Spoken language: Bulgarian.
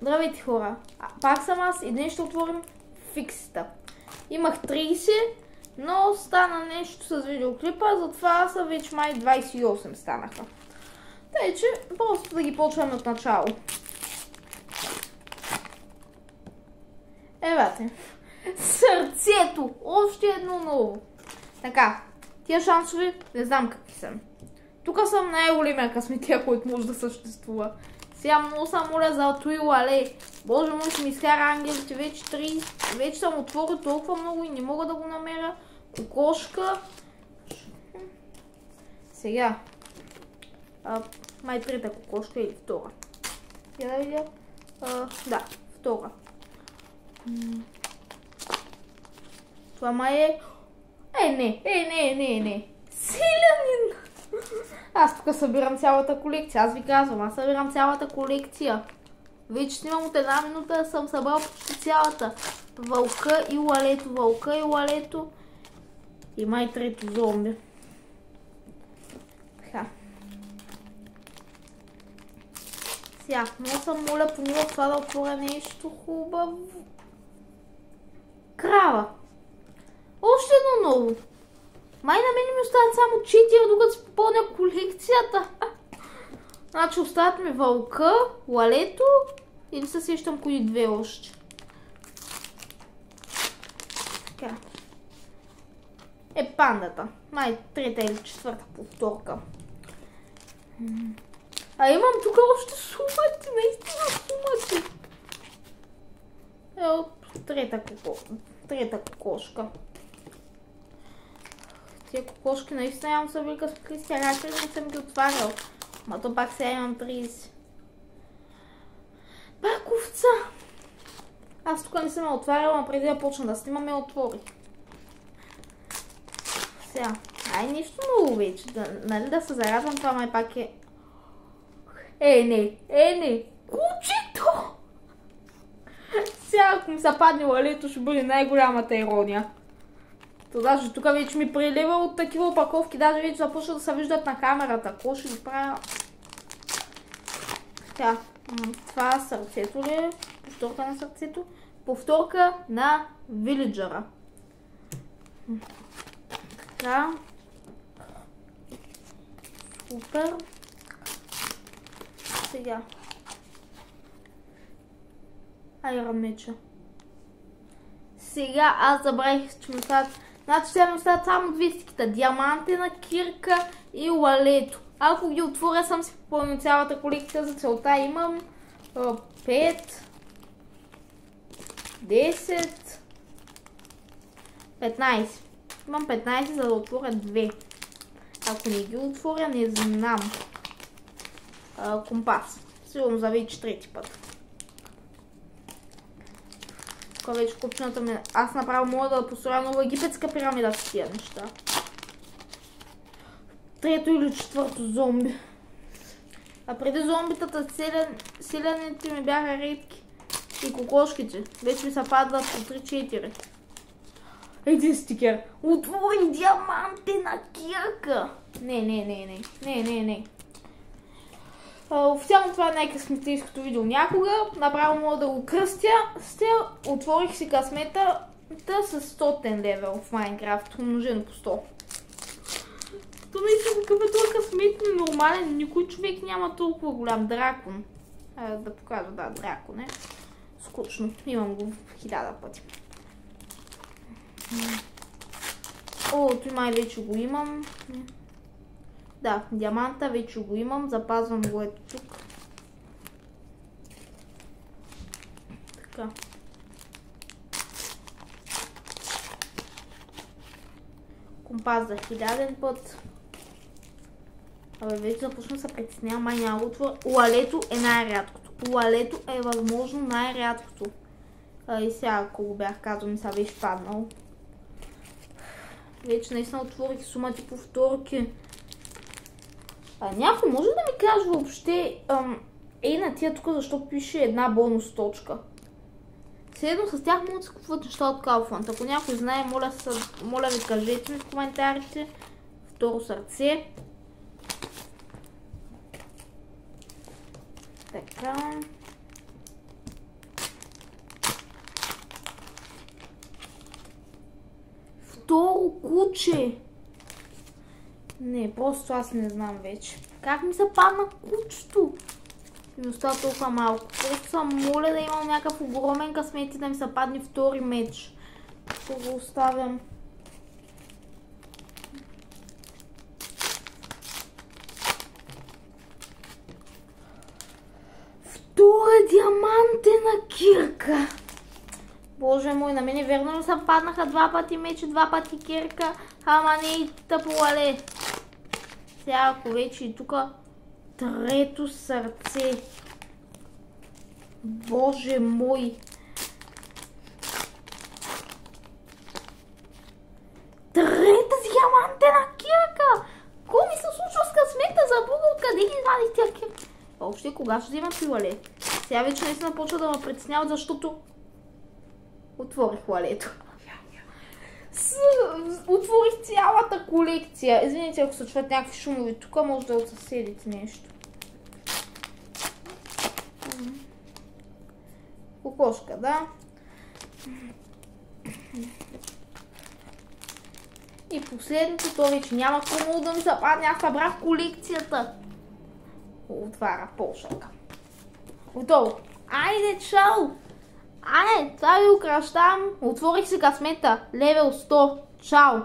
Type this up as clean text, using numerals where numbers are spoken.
Здравейте хора, пак съм аз и днес ще отворим фиксите. Имах 30, но стана нещо с видеоклипа, затова са вече май 28 станаха. Тъй, че просто да ги почваме от начало. Евате, сърцето, още едно ново. Така, тия шансови не знам какви са. Тук съм най-големия късметия, който може да съществува. Сега много съм моля за Туил Але. Боже мой, ще ми изкара ангелите, вече съм отворил толкова много и не мога да го намеря. Кокошка. Сега. Май трета кокошка или втора. Я да видя. Да, втора. Това май е... Не. Селянин! Аз тук събирам цялата колекция. Аз ви казвам, аз събирам цялата колекция. Вече снимам от една минута, съм събрал почти цялата. Вълка и лалето. И май трето зомби. Така. Сега, много съм моля по ниво това да отворя нещо хубаво. Крава. Още едно ново. Май на мен ми остават само 4, докато се попълня колекцията. Значи остават ми вълка, лалето и не се сещам кои две още. Така. Пандата. Май трета или четвърта повторка. Имам тук още сумати, наистина сумати. Трета кокошка. Тия кокошки наистина имам събирка с 30 характери, не съм ги отварял. Ма то пак сега имам 30. Пак овца! Аз тук не съм я отваряла, но преди да почна да снимам я отворих. Сега, нещо много вече. Нали да се зарадвам, това май пак е... Не! Кучето! Сега ако ми се падне лалето, ще бъде най-голямата ирония. То даже тук вече ми прилива от такива опаковки, даже вече започва да се виждат на камерата. Какво ще ги правя? Така, това сърцето ли е? Повторка на сърцето? Повторка на вилиджера. Така. Супер. Сега. Айрон меча. Сега аз забравих, че ми остават... Значи сега ми остават само две стиките. Диамантена кирка и лалето. Ако ги отворя, съм си попълнил цялата колекция. За целта имам 5, 10, 15. Имам 15, за да отворя 2. Ако не ги отворя, не знам. Компас. Сигурно за вече трети път. Тук вече купчината ми... Аз направо мога да построя нова египетска пирамида с тия неща. Трето или четвърто зомби. А преди зомбитата селяните ми бяха редки. И кокошките. Вече ми се падат по 3-4. Един стикер. Отвори диамантена кирка. Не. Официално това е най-късметейското видео някога. Направо мога да го кръстя. Отворих си късмета с 100 левел в Майнкрафт. Умножено по 100. То наистина какъв е този късмет нормален. Никой човек няма толкова голям дракон. Да покажа, да, дракон е. Скучно. Имам го 1000 пъти. Той май вече го имам. Да, диаманта вече го имам. Запазвам го ето тук. Така. Компас за 1000 път. Абе, вече започна да се притеснявам, май няма го отворя. Лалето е най-рядкото. Лалето е възможно най-рядкото. И сега, ако го бях казал, ми са беше паднал. Вече наистина отворих сумати повторки. Някой може да ми каже въобще на тия тук, защо пише една бонус точка. Следно с тях могат да се купуват неща от Kaufland. Ако някой знае, моля ви кажете ми в коментарите. Второ сърце. Така. куче. Не, просто аз не знам вече. Как ми се падна кучето? Ми остава толкова малко. Просто съм моля да имам някакъв огромен късмет и да ми се падне втори меч. Ще го оставям. Втора диамантена кирка. Боже мой, на мене верно ли се паднаха 2 пъти мечи, 2 пъти кирка, ама не и тъпуале. Сега ако вече и тук трето сърце. Боже мой. Трета диамантена кирка! Какво ми се случва с късмета? Забуга откъде ги извадих тя кирка? Въобще кога ще взема пилале? Сега вече наистина почва да ме притесняват, защото отворих лалето. Отворих цялата колекция. Извините, ако се чуват някакви шумови тук, може да е от съседите нещо. Кокошка, да. И последното, то вече няма какво да ми се падне. Аз събрах колекцията. Отваря пошалка. Готово. Айде, чао! Айде, това ви укращавам. Отворих си късмета. Левел 100. Чао!